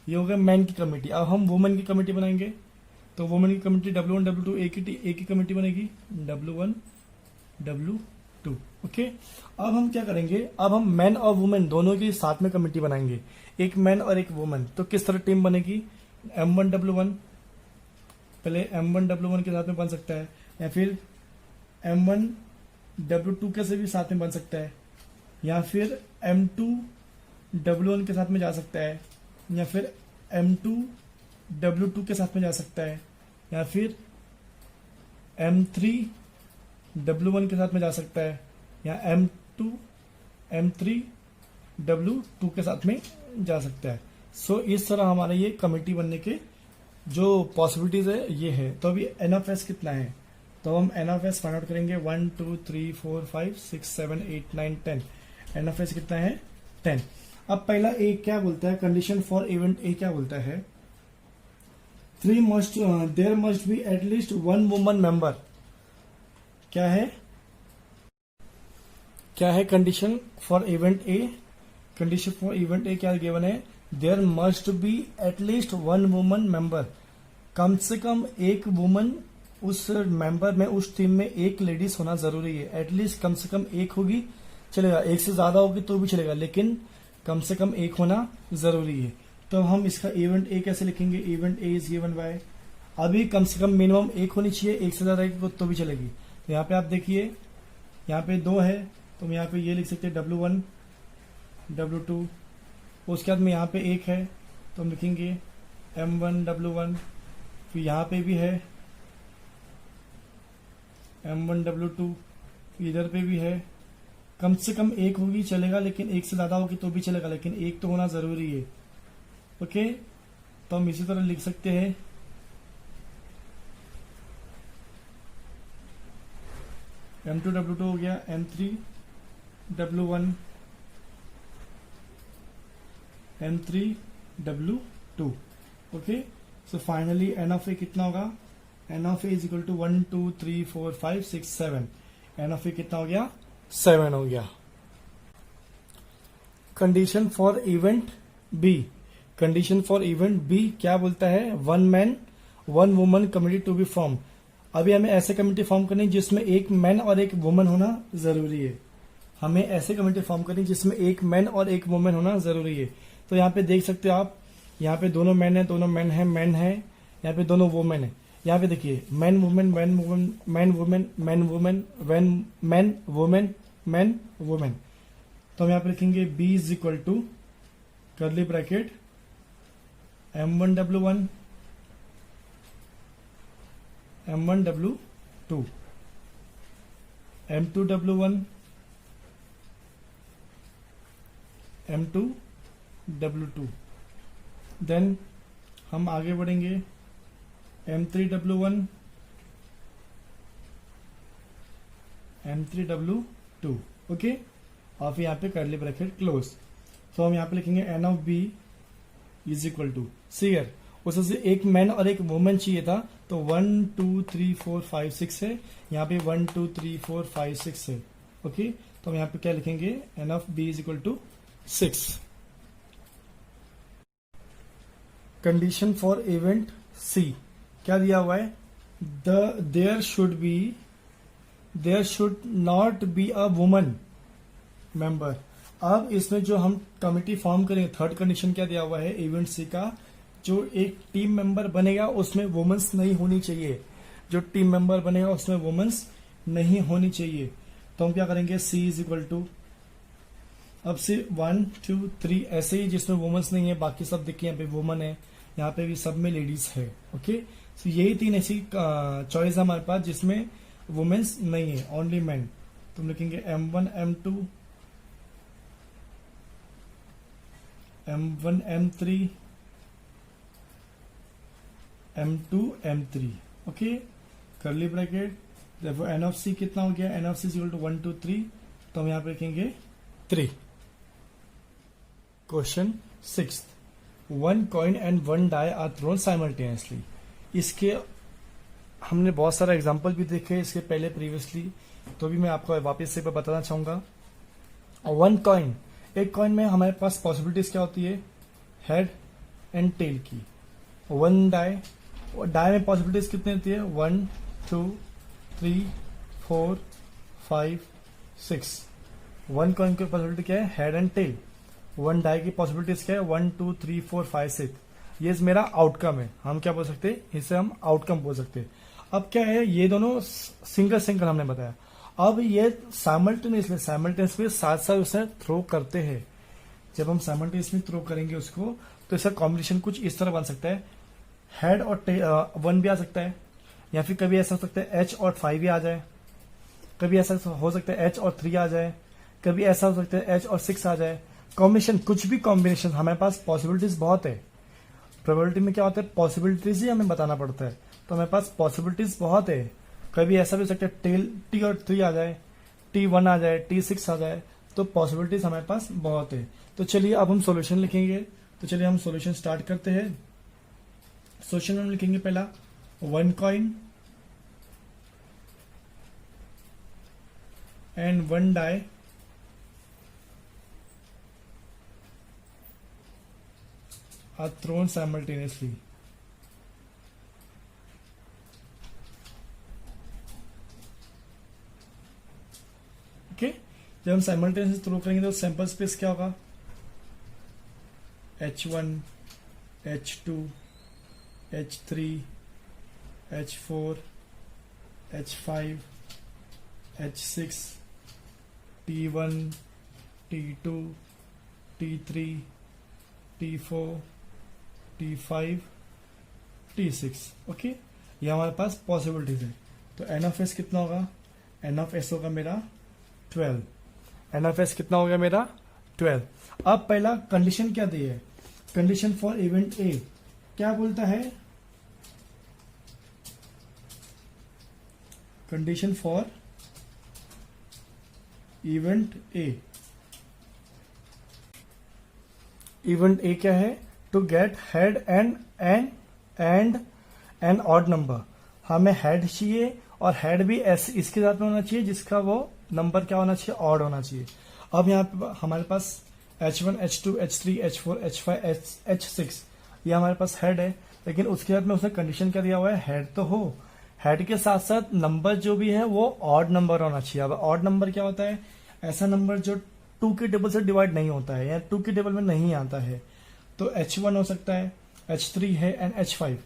ये हो गया मैन की कमिटी। अब हम वुमेन की कमिटी बनाएंगे, तो वुमेन की कमिटी W1 W2 एक ही कमिटी बनेगी, W1 W2। ओके, अब हम क्या करेंगे, अब हम मैन और वुमेन दोनों की साथ में कमिटी बनाएंगे, एक मैन और एक वुमेन। तो किस तरह टीम बनेगी, M1 W1, पहले M1 W1 के साथ में बन सकता है, या फिर M1 W2 के से भी साथ में बन सकता है, या फिर M2 W1 के साथ में जा सकता है, या फिर M2 W2 के साथ में जा सकता है, या फिर M3 W1 के साथ में जा सकता है, या M2 M3 W2 के साथ में जा सकता है। सो इस तरह हमारा ये कमिटी बनने के जो पॉसिबिलिटीज है ये है। तो अभी एन ऑफ एस कितना है, तो हम N of S find out करेंगे, 1 2 3 4 5 6 7 8 9 10। एन ऑफ एस कितना है, 10। अब पहला ए क्या बोलता है, कंडीशन फॉर इवेंट ए क्या बोलता है, there must be at least one woman member. क्या है condition for event A, condition for event A क्या गिवन है, there must be at least one woman member. कम से कम एक वुमन उस मेंबर में, उस टीम में एक लेडीज होना जरूरी है। एटलीस्ट कम से कम एक होगी चलेगा, एक से ज्यादा होगी तो भी चलेगा, लेकिन कम से कम एक होना जरूरी है। तो हम इसका इवेंट ए कैसे लिखेंगे, event A is given by, अभी कम से कम मिनिमम एक होनी चाहिए, एक से ज्यादा तो भी चलेगी। तो यहाँ पे आप देखिए, यहाँ पे 2 है, तो हम यहाँ पे ये लिख सकते हैं W1 W2। उसके बाद में यहाँ पे 1 है, तो हम लिखेंगे M1 W1। फिर यहाँ पे भी है M1 W2, इधर पे भी है। कम से कम एक होगी चलेगा, लेकिन एक से ज्यादा होगी तो भी चलेगा, लेकिन एक तो होना जरूरी है। ओके, तो हम इसी तरह लिख सकते हैं M2 W2 हो गया, M3 W1 M3 W2। Okay, so finally n of A कितना होगा, n of A is equal to 1 2 3 4 5 6 7। N of A कितना हो गया, 7 हो गया। Condition for event B, condition for event B क्या बोलता है, one man one woman committee to be form. अभी हमें ऐसे कमिटी फॉर्म करनी जिसमें एक मैन और एक वुमन होना जरूरी है। हमें ऐसे कमिटी फॉर्म करनी जिसमें एक मैन और एक वुमन होना जरूरी है। तो यहाँ पे देख सकते हो आप, यहाँ पे दोनों मैन है, दोनों मैन है, यहाँ पे दोनों वुमेन है। यहाँ पे देखिए man women man women man women man women man women man women. तो हम यहाँ पे लिखेंगे B is equal to curly bracket M1 W1 M1 W2 M2 W1 M2 W2। Then हम आगे बढ़ेंगे M3 W1 M3 W2। Okay, और फिर यहाँ पे कर्ली ब्रैकेट क्लोज। तो हम यहाँ पे लिखेंगे n of B is equal to सीयर, उसमें से एक मैन और एक वुमेन चाहिए था, तो 1 2 3 4 5 6 है, यहाँ पे 1 2 3 4 5 6 है। ओके, तो हम यहाँ पे क्या लिखेंगे, n of B is equal to 6। Condition for event C क्या दिया हुआ है, there should not be a woman member. अब इसमें जो हम कमिटी फॉर्म करेंगे, थर्ड कंडीशन क्या दिया हुआ है इवेंट सी का, जो एक टीम मेंबर बनेगा उसमें वुमेन्स नहीं होनी चाहिए, जो टीम मेंबर बनेगा उसमें वुमेन्स नहीं होनी चाहिए। तो हम क्या करेंगे, सी इज इक्वल टू, अब से 1 2 3 ऐसे ही जिसमें वुमेन्स नहीं है, बाकी सब देखिए यहाँ पे वुमन है, यहाँ पे भी सब में लेडीज है। ओके, तो यही 3 ऐसी चॉइस है हमारे पास जिसमें वुमेन्स नहीं है, ओनली मैन। तो हम लिखेंगे M1 M2 M1 M3 M2 M3। Okay, curly bracket, देखो एन ऑफ सी कितना हो गया, n of C equal to 1 2 3। तो हम यहाँ पे लिखेंगे 3। Question 6, one coin and one die are thrown simultaneously. इसके हमने बहुत सारा एग्जाम्पल भी देखे इसके पहले प्रीवियसली, तो भी मैं आपको वापस से बताना चाहूंगा। वन कॉइन, एक कॉइन में हमारे पास पॉसिबिलिटीज क्या होती है, हेड एंड टेल की। वन डाई, डाई में पॉसिबिलिटीज कितनी होती है, 1 2 3 4 5 6। वन कॉइन की पॉसिबिलिटी क्या है, head and tail. One die की पॉसिबिलिटीज क्या है, 1 2 3 4 5 6। ये मेरा आउटकम है, हम क्या बोल सकते हैं, इसे हम आउटकम बोल सकते हैं। अब क्या है, ये दोनों सिंगल सिंगल हमने बताया। अब ये साइमल्टेनियसली साथ साथ उसे थ्रो करते हैं। जब हम साइमल्टेनियसली थ्रो करेंगे उसको, तो इसका कॉम्बिनेशन कुछ इस तरह बन सकता है, हेड और 1 भी आ सकता है, या फिर कभी ऐसा हो सकता है H और 5 भी आ जाए, कभी ऐसा हो सकता है H और 3 आ जाए, कभी ऐसा हो सकता है H और 6 आ जाए। कॉम्बिनेशन, कुछ भी कॉम्बिनेशन, हमारे पास पॉसिबिलिटीज बहुत है। प्रोबेबिलिटी में क्या होता है, पॉसिबिलिटीज ही हमें बताना पड़ता है, तो हमारे पास पॉसिबिलिटीज बहुत है। कभी ऐसा भी हो सकता है टेल T और 3 आ जाए, T1 आ जाए, T6 आ जाए, तो पॉसिबिलिटीज हमारे पास बहुत है। तो चलिए अब हम सॉल्यूशन लिखेंगे। तो चलिए हम सॉल्यूशन स्टार्ट करते हैं। सॉल्यूशन में लिखेंगे पहला, one coin and one die are thrown simultaneously. Okay, जब हम साइमल्टेनियसली थ्रो करेंगे तो सैंपल स्पेस क्या होगा, H1 H2 H3 H4 H5 H6 T1 T2 T3 T4 T5 T6। Okay, ये हमारे पास पॉसिबिलिटीज है। तो एन ऑफ एस कितना होगा, एन ऑफ एस होगा मेरा 12। एन ऑफ एस कितना हो गया मेरा 12। अब पहला कंडीशन क्या दी है, कंडीशन फॉर इवेंट ए क्या बोलता है, condition for event A, event A क्या है, to get head and an odd number. हमें हेड चाहिए और हेड भी ऐसे इसके साथ में होना चाहिए जिसका वो नंबर क्या होना चाहिए, ऑड होना चाहिए। अब यहाँ पे हमारे पास H1 H2 H3 H4 H5 H6 ये हमारे पास हेड है, लेकिन उसके साथ में उसने कंडीशन क्या दिया हुआ है, हेड तो हो, हेड के साथ साथ नंबर जो भी है वो ऑड नंबर होना चाहिए। अब ऑड नंबर क्या होता है, ऐसा नंबर जो 2 के टेबल से डिवाइड नहीं होता है या 2 के टेबल में नहीं आता है। तो H1 हो सकता है, H3 है एंड H5।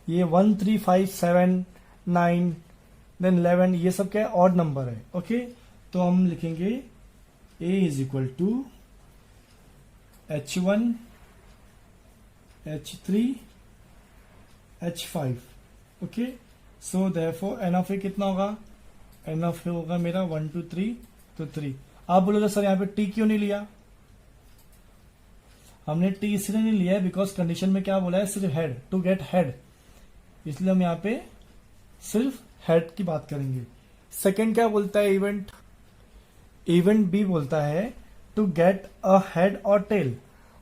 ये 1 3 5 7 9 देन 11 ये सब क्या है, ऑड नंबर है। ओके, तो हम लिखेंगे A is equal to H1 H3 H5। Okay, so therefore N of A कितना होगा, एन ऑफ ए होगा मेरा 1 2 3 तो 3। आप बोलोगे सर यहाँ पे टी क्यों नहीं लिया, हमने टी इसलिए नहीं लिया है बिकॉज कंडीशन में क्या बोला है, सिर्फ हेड, टू गेट हेड, इसलिए हम यहाँ पे सिर्फ हेड की बात करेंगे। सेकंड क्या बोलता है इवेंट, इवेंट बी बोलता है टू गेट अ हेड और टेल।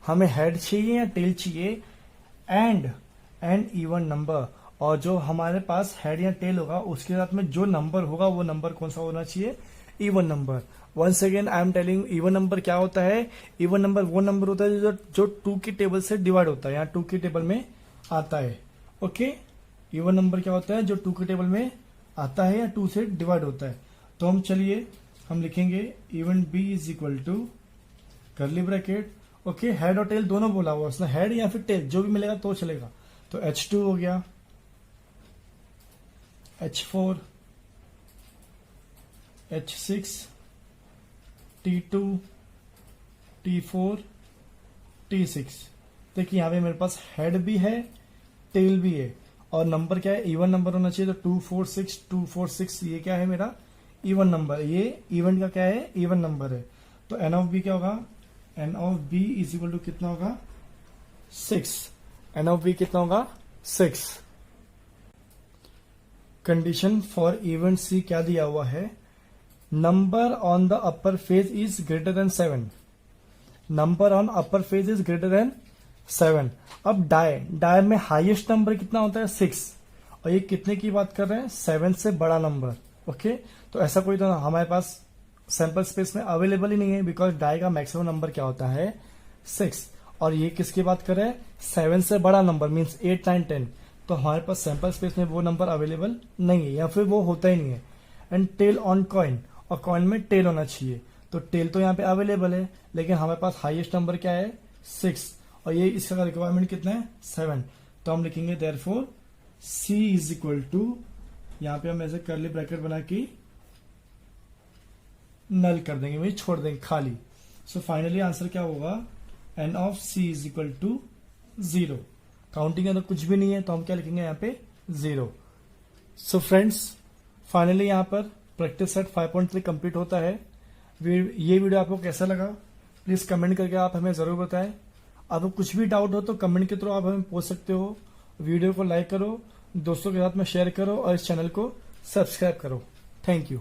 हमें हेड चाहिए या टेल चाहिए एंड एन इवन नंबर, और जो हमारे पास हेड या टेल होगा उसके साथ में जो नंबर होगा वो नंबर कौन सा होना चाहिए, even number. Once again I am telling, even number क्या होता है, इवन नंबर वो नंबर होता है जो 2 की टेबल से डिवाइड होता है या 2 की टेबल में आता है। ओके, इवन नंबर क्या होता है, जो 2 की टेबल में आता है या 2 से डिवाइड होता है। तो हम चलिए हम लिखेंगे even B is equal to curly bracket. Okay, head और टेल दोनों बोला हुआ उसने, हेड या फिर टेल जो भी मिलेगा तो चलेगा। तो H2 हो गया, H4 H6 T2 T4 T6। देखिए यहाँ पे मेरे पास हेड भी है टेल भी है, और नंबर क्या है, इवन नंबर होना चाहिए। तो 2 4 6 2 4 6 ये क्या है मेरा इवन नंबर, ये इवेंट का क्या है, इवन नंबर है। तो एन ऑफ बी क्या होगा, n of B is equal to कितना होगा 6। एन ऑफ बी कितना होगा 6। कंडीशन फॉर इवेंट सी क्या दिया हुआ है, number on the upper face is greater then 7। Number on upper face is greater then 7। अब डाई में हाईएस्ट नंबर कितना होता है 6, और ये कितने की बात कर रहे हैं 7 से बड़ा नंबर। ओके, तो ऐसा कोई तो हमारे पास सैंपल स्पेस में अवेलेबल ही नहीं है, बिकॉज डाई का मैक्सिमम नंबर क्या होता है 6, और ये किसकी बात कर रहे हैं 7 से बड़ा नंबर मीन्स 8, 9, 10। तो हमारे पास सैंपल स्पेस में वो नंबर अवेलेबल नहीं है, या फिर वो होता ही नहीं है। एंड टेल ऑन कॉइन, और कॉइन में टेल होना चाहिए, तो टेल तो यहाँ पे अवेलेबल है, लेकिन हमारे पास हाईएस्ट नंबर क्या है 6, और ये इसका रिक्वायरमेंट कितना है 7। तो हम लिखेंगे therefore C is equal to, यहाँ पे हम ऐसे कर्ली ब्रैकेट बना के नल कर देंगे, वही छोड़ देंगे खाली। सो फाइनली आंसर क्या होगा, n of C is equal to 0। Counting अगर कुछ भी नहीं है तो हम क्या लिखेंगे यहाँ पे 0। सो फ्रेंड्स, फाइनली यहाँ पर प्रैक्टिस सेट 5.3 कंप्लीट होता है। ये वीडियो आपको कैसा लगा प्लीज कमेंट करके आप हमें जरूर बताएं। आपको कुछ भी डाउट हो तो कमेंट के थ्रू आप हमें पूछ सकते हो। वीडियो को लाइक करो, दोस्तों के साथ में शेयर करो, और इस चैनल को सब्सक्राइब करो। Thank you.